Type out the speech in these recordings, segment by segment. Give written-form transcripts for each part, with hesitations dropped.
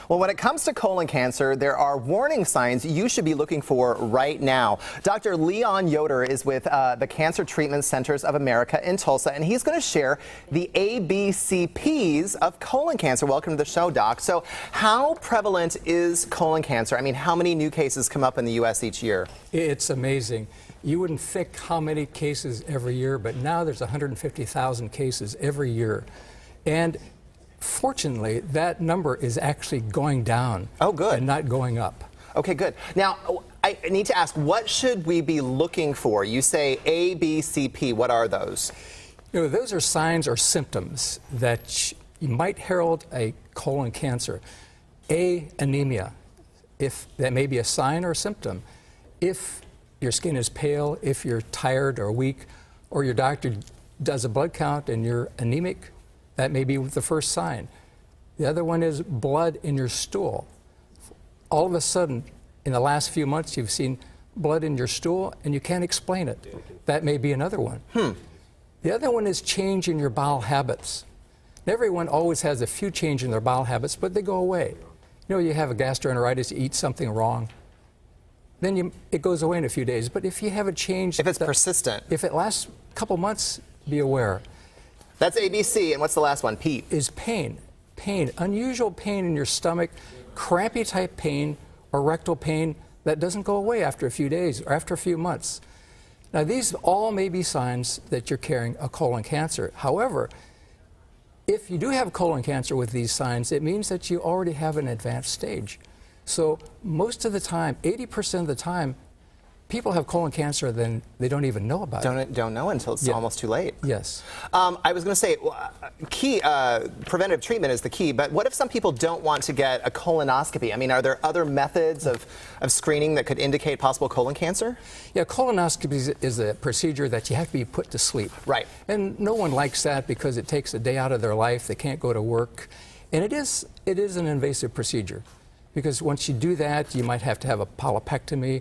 Well, when it comes to colon cancer, there are warning signs you should be looking for right now. Dr. Leon Yoder is with the Cancer Treatment Centers of America in Tulsa, and he's going to share the ABCPs of colon cancer. Welcome to the show, Doc. So how prevalent is colon cancer? I mean, how many new cases come up in the U.S. each year? It's amazing. You wouldn't think how many cases every year, but now there's 150,000 cases every year. And fortunately, that number is actually going down. Oh, good. And not going up. Okay, good. Now, I need to ask, what should we be looking for? You say ABCP. What are those? You know, those are signs or symptoms that might herald a colon cancer. A, anemia, if that may be a sign or a symptom. If your skin is pale, if you're tired or weak, or your doctor does a blood count and you're anemic, that may be the first sign. The other one is blood in your stool. All of a sudden, in the last few months, you've seen blood in your stool and you can't explain it. That may be another one. The other one is change in your bowel habits. Everyone always has a few changes in their bowel habits, but they go away. You know, you have a gastroenteritis, you eat something wrong, then it goes away in a few days. But if you have a change... If it's persistent. If it lasts a couple months, be aware. That's ABC, and what's the last one? P. Is pain. Pain. Unusual pain in your stomach, crampy type pain, or rectal pain that doesn't go away after a few days or after a few months. Now, these all may be signs that you're carrying a colon cancer. However, if you do have colon cancer with these signs, it means that you already have an advanced stage. So most of the time, 80% of the time, people have colon cancer, then they don't even know about it. Don't know until it's almost too late. Yes. I was going to say, preventive treatment is the key, but what if some people don't want to get a colonoscopy? I mean, are there other methods of screening that could indicate possible colon cancer? Yeah, colonoscopy is a procedure that you have to be put to sleep. Right. And no one likes that because it takes a day out of their life. They can't go to work. And it is an invasive procedure because once you do that, you might have to have a polypectomy.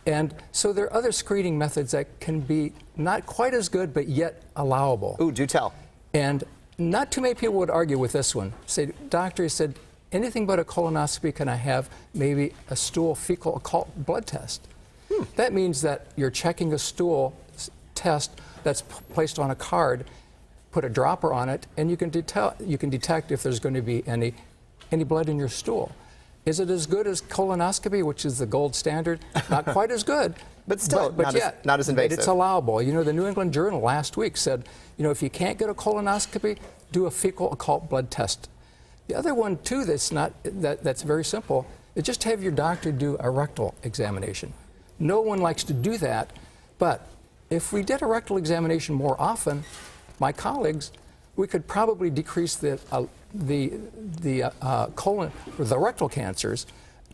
And so there are other screening methods that can be not quite as good, but yet allowable. Ooh, do tell. And not too many people would argue with this one. Say, doctor, he said, anything but a colonoscopy, can I have maybe a stool fecal occult blood test? That means that you're checking a stool test that's placed on a card, put a dropper on it, and you can detect if there's going to be any blood in your stool. Is it as good as colonoscopy, which is the gold standard? Not quite as good. But still, but not as invasive. It's allowable. You know, the New England Journal last week said, you know, if you can't get a colonoscopy, do a fecal occult blood test. The other one, too, that's very simple, is just have your doctor do a rectal examination. No one likes to do that, but if we did a rectal examination more often, my colleagues, we could probably decrease the colon or the rectal cancers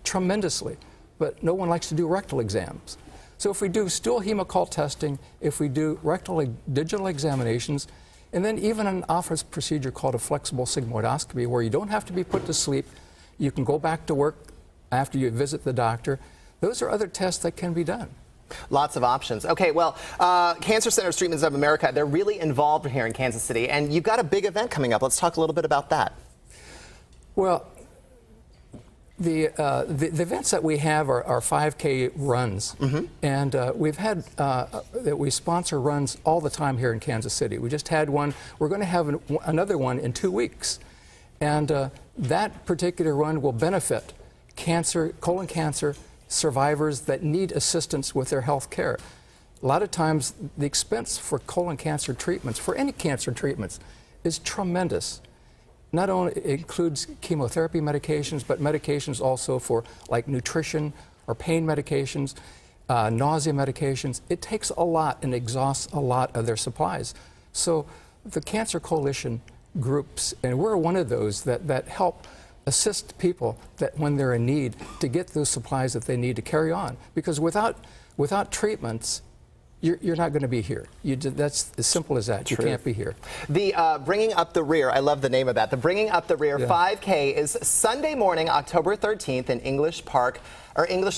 tremendously, but no one likes to do rectal exams. So if we do stool hemoccult testing, if we do rectal digital examinations, and then even an office procedure called a flexible sigmoidoscopy where you don't have to be put to sleep, you can go back to work after you visit the doctor, those are other tests that can be done. Lots of options. Okay, well, Cancer Centers Treatments of America, they're really involved here in Kansas City, and you've got a big event coming up. Let's talk a little bit about that. Well, the events that we have are 5K runs, and we've had that we sponsor runs all the time here in Kansas City. We just had one. We're going to have another one in 2 weeks, and that particular run will benefit colon cancer survivors that need assistance with their health care. A lot of times the expense for colon cancer treatments, for any cancer treatments, is tremendous. Not only it includes chemotherapy medications, but medications also for like nutrition or pain medications, nausea medications. It takes a lot and exhausts a lot of their supplies. So the Cancer Coalition groups, and we're one of those that help assist people that when they're in need to get those supplies that they need to carry on. Because without treatments, you're not going to be here. That's as simple as that. You can't be here. The Bringing Up the Rear, I love the name of that. The Bringing Up the Rear 5K is Sunday morning, October 13th in English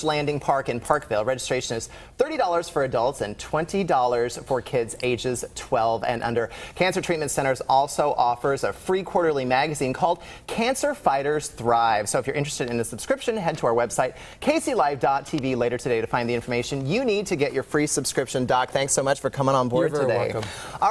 Landing Park in Parkville. Registration is $30 for adults and $20 for kids ages 12 and under. Cancer Treatment Centers also offers a free quarterly magazine called Cancer Fighters Thrive. So if you're interested in a subscription, head to our website, kclive.tv, later today to find the information you need to get your free subscription. Doc, thanks so much for coming on board You're very today. welcome. All right.